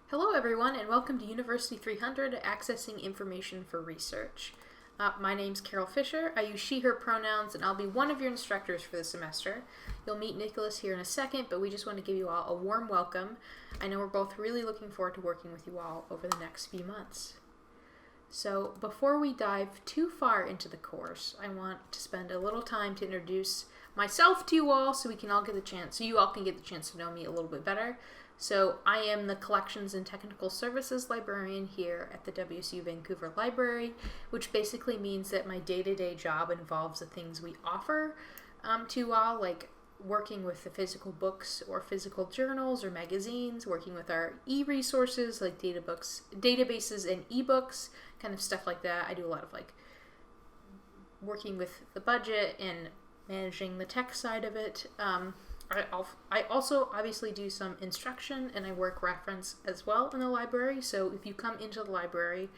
Hello everyone and welcome to UNIV300 Accessing Information for Research. My name's Carol Fisher. I use she, her pronouns, and I'll be one of your instructors for the semester. You'll meet Nicholas here in a second, but we just want to give you all a warm welcome. I know we're both really looking forward to working with you all over the next few months. So before we dive too far into the course, I want to spend a little time to introduce myself to you all so you all can get the chance to know me a little bit better. So I am the Collections and Technical Services Librarian here at the WSU Vancouver Library, which basically means that my day-to-day job involves the things we offer to you all, like working with the physical books or physical journals or magazines, working with our e-resources like databases and ebooks, kind of stuff like that. I do a lot of working with the budget and managing the tech side of it. I also obviously do some instruction and I work reference as well in the library. So if you come into the library,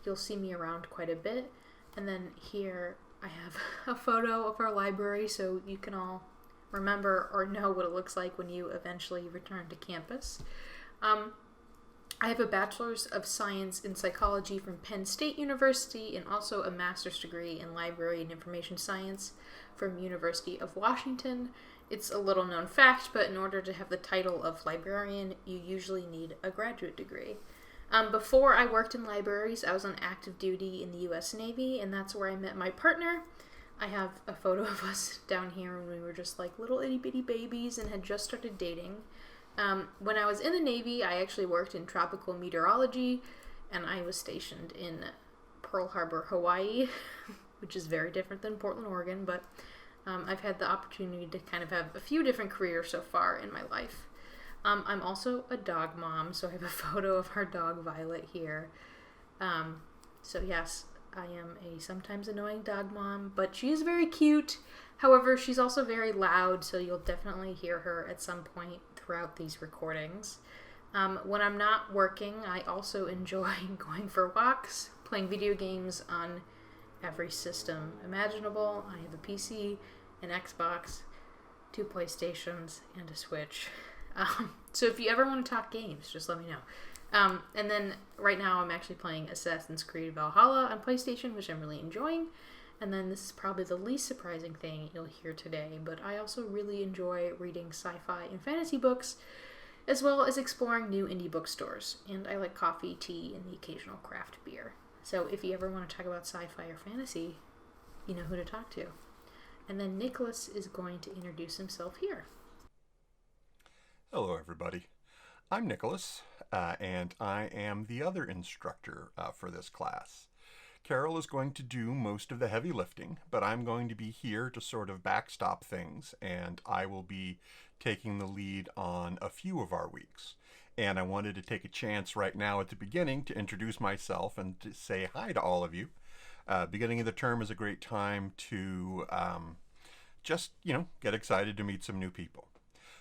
you'll see me around quite a bit. And then here I have a photo of our library so you can all remember or know what it looks like when you eventually return to campus. I have a Bachelor's of Science in Psychology from Penn State University and also a master's degree in Library and Information Science from University of Washington. It's a little known fact, but in order to have the title of librarian, you usually need a graduate degree. Before I worked in libraries, I was on active duty in the U.S. Navy, and that's where I met my partner. I have a photo of us down here when we were just like little itty-bitty babies and had just started dating. When I was in the Navy, I actually worked in tropical meteorology, and I was stationed in Pearl Harbor, Hawaii, which is very different than Portland, Oregon, but I've had the opportunity to kind of have a few different careers so far in my life. I'm also a dog mom, so I have a photo of our dog Violet here. So yes, I am a sometimes annoying dog mom, but she is very cute. However, she's also very loud, so you'll definitely hear her at some point throughout these recordings. When I'm not working, I also enjoy going for walks, playing video games on every system imaginable. I have a PC, an Xbox, 2 PlayStations, and a Switch. So if you ever want to talk games, just let me know. And then right now I'm actually playing Assassin's Creed Valhalla on PlayStation, which I'm really enjoying. And then this is probably the least surprising thing you'll hear today, but I also really enjoy reading sci-fi and fantasy books, as well as exploring new indie bookstores. And I like coffee, tea, and the occasional craft beer. So if you ever want to talk about sci-fi or fantasy, you know who to talk to. And then Nicholas is going to introduce himself here. Hello everybody, I'm Nicholas, and I am the other instructor for this class. Carol is going to do most of the heavy lifting, but I'm going to be here to sort of backstop things, and I will be taking the lead on a few of our weeks. And I wanted to take a chance right now at the beginning to introduce myself and to say hi to all of you. Beginning of the term is a great time to just, get excited to meet some new people.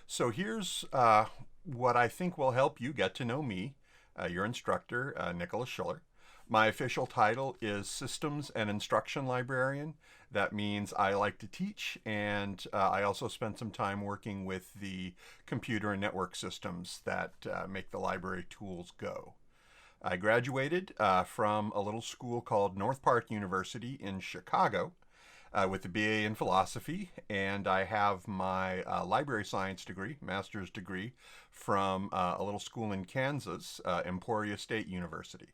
So here's what I think will help you get to know me, your instructor, Nicholas Schiller. My official title is Systems and Instruction Librarian. That means I like to teach, and I also spend some time working with the computer and network systems that make the library tools go. I graduated from a little school called North Park University in Chicago with a BA in philosophy, and I have my library science degree, master's degree, from a little school in Kansas, Emporia State University.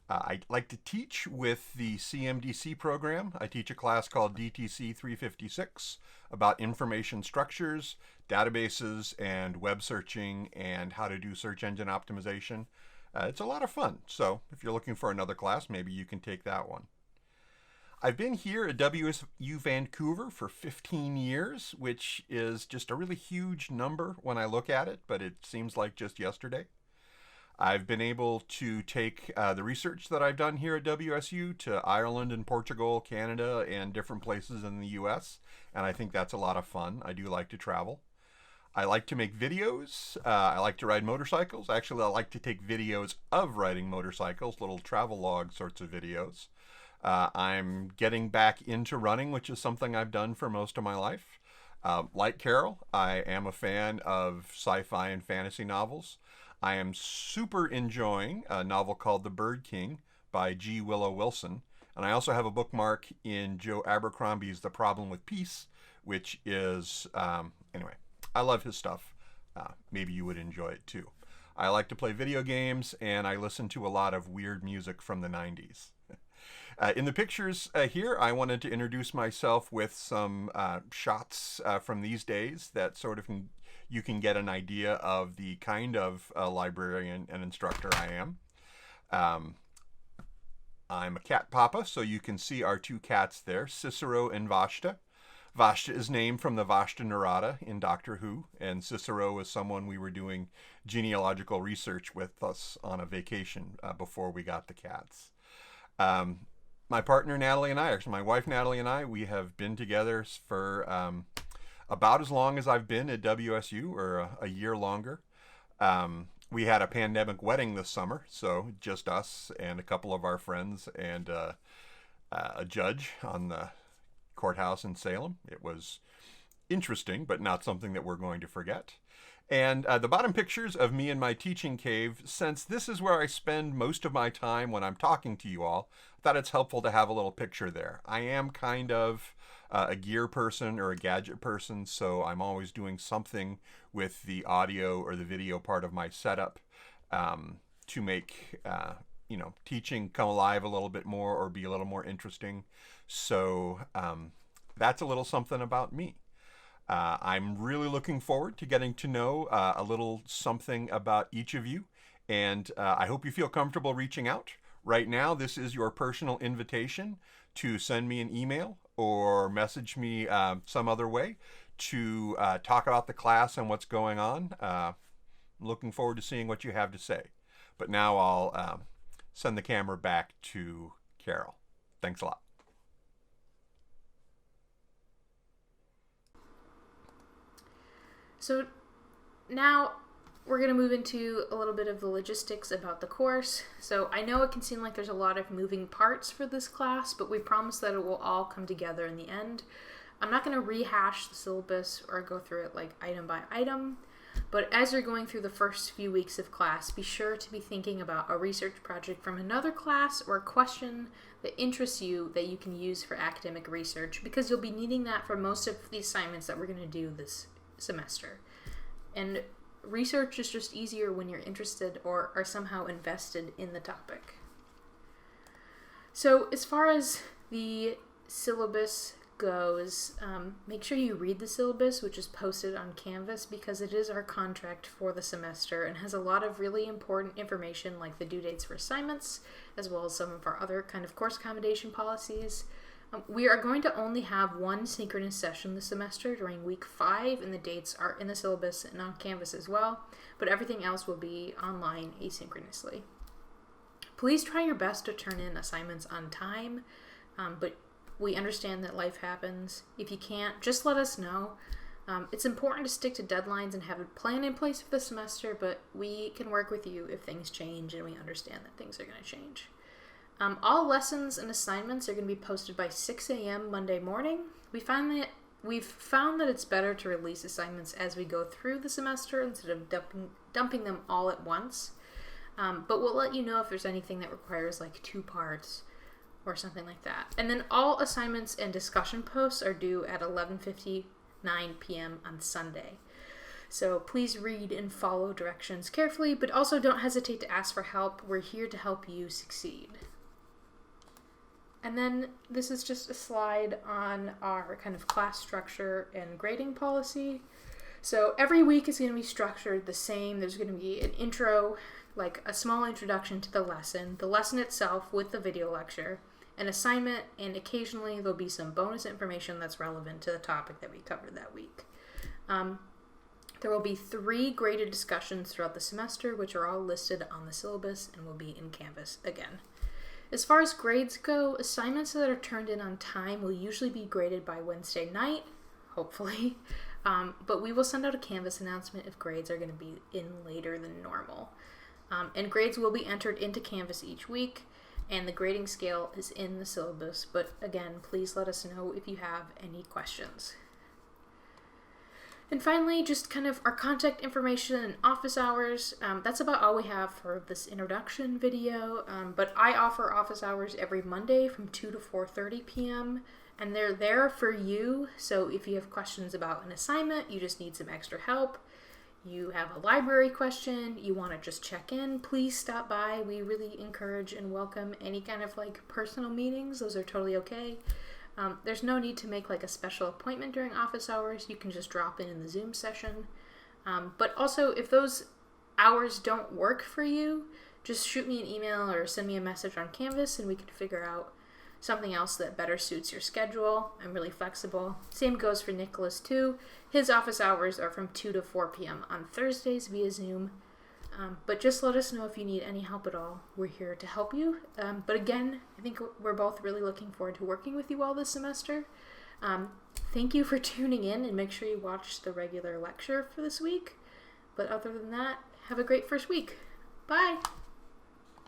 I like to teach with the CMDC program. I teach a class called DTC 356 about information structures, databases, and web searching, and how to do search engine optimization. It's a lot of fun, so if you're looking for another class, maybe you can take that one. I've been here at WSU Vancouver for 15 years, which is just a really huge number when I look at it, but it seems like just yesterday. I've been able to take the research that I've done here at WSU to Ireland and Portugal, Canada, and different places in the US, and I think that's a lot of fun. I do like to travel. I like to make videos. I like to ride motorcycles. Actually, I like to take videos of riding motorcycles, little travel log sorts of videos. I'm getting back into running, which is something I've done for most of my life. Like Carol, I am a fan of sci-fi and fantasy novels. I am super enjoying a novel called The Bird King by G. Willow Wilson. And I also have a bookmark in Joe Abercrombie's The Problem with Peace, which is, anyway, I love his stuff. Maybe you would enjoy it too. I like to play video games, and I listen to a lot of weird music from the 90s. In the pictures here, I wanted to introduce myself with some shots from these days that sort of you can get an idea of the kind of librarian and instructor I am. I'm a cat papa, so you can see our two cats there, Cicero and Vashta. Vashta is named from the Vashta Narada in Doctor Who, and Cicero was someone we were doing genealogical research with us on a vacation before we got the cats. My partner Natalie and I, actually my wife Natalie and I, we have been together for about as long as I've been at WSU, or a year longer. We had a pandemic wedding this summer, so just us and a couple of our friends and a judge on the courthouse in Salem. It was interesting, but not something that we're going to forget. And the bottom pictures of me in my teaching cave, since this is where I spend most of my time when I'm talking to you all, I thought it's helpful to have a little picture there. I am kind of a gear person or a gadget person, so I'm always doing something with the audio or the video part of my setup to make teaching come alive a little bit more or be a little more interesting. So that's a little something about me. I'm really looking forward to getting to know a little something about each of you, and I hope you feel comfortable reaching out. Right now, this is your personal invitation to send me an email or message me some other way to talk about the class and what's going on. I'm looking forward to seeing what you have to say. But now I'll send the camera back to Carol. Thanks a lot. So now we're going to move into a little bit of the logistics about the course. So I know it can seem like there's a lot of moving parts for this class, but we promise that it will all come together in the end. I'm not going to rehash the syllabus or go through it like item by item, but as you're going through the first few weeks of class, be sure to be thinking about a research project from another class or a question that interests you that you can use for academic research, because you'll be needing that for most of the assignments that we're going to do this semester. And research is just easier when you're interested or are somehow invested in the topic. So as far as the syllabus goes, make sure you read the syllabus, which is posted on Canvas, because it is our contract for the semester and has a lot of really important information like the due dates for assignments, as well as some of our other kind of course accommodation policies. We are going to only have one synchronous session this semester during week 5, and the dates are in the syllabus and on Canvas as well, but everything else will be online asynchronously. Please try your best to turn in assignments on time, but we understand that life happens. If you can't, just let us know. It's important to stick to deadlines and have a plan in place for the semester, but we can work with you if things change, and we understand that things are going to change. All lessons and assignments are going to be posted by 6 a.m. Monday morning. We've found that it's better to release assignments as we go through the semester instead of dumping them all at once. But we'll let you know if there's anything that requires like 2 parts or something like that. And then all assignments and discussion posts are due at 11:59 p.m. on Sunday. So please read and follow directions carefully, but also don't hesitate to ask for help. We're here to help you succeed. And then this is just a slide on our kind of class structure and grading policy. So every week is going to be structured the same. There's going to be an intro, like a small introduction to the lesson itself with the video lecture, an assignment, and occasionally there'll be some bonus information that's relevant to the topic that we covered that week. There will be 3 graded discussions throughout the semester, which are all listed on the syllabus and will be in Canvas again. As far as grades go, assignments that are turned in on time will usually be graded by Wednesday night, hopefully, but we will send out a Canvas announcement if grades are going to be in later than normal. And grades will be entered into Canvas each week, and the grading scale is in the syllabus, but again, please let us know if you have any questions. And finally, just kind of our contact information and office hours. That's about all we have for this introduction video, but I offer office hours every Monday from 2 to 4:30 p.m., and they're there for you. So if you have questions about an assignment, you just need some extra help, you have a library question, you want to just check in, please stop by. We really encourage and welcome any kind of like personal meetings. Those are totally okay. There's no need to make like a special appointment during office hours. You can just drop in the Zoom session. But also, if those hours don't work for you, just shoot me an email or send me a message on Canvas and we can figure out something else that better suits your schedule. I'm really flexible. Same goes for Nicholas too. His office hours are from 2 to 4 p.m. on Thursdays via Zoom. But just let us know if you need any help at all. We're here to help you. But again, I think we're both really looking forward to working with you all this semester. Thank you for tuning in, and make sure you watch the regular lecture for this week. But other than that, have a great first week. Bye!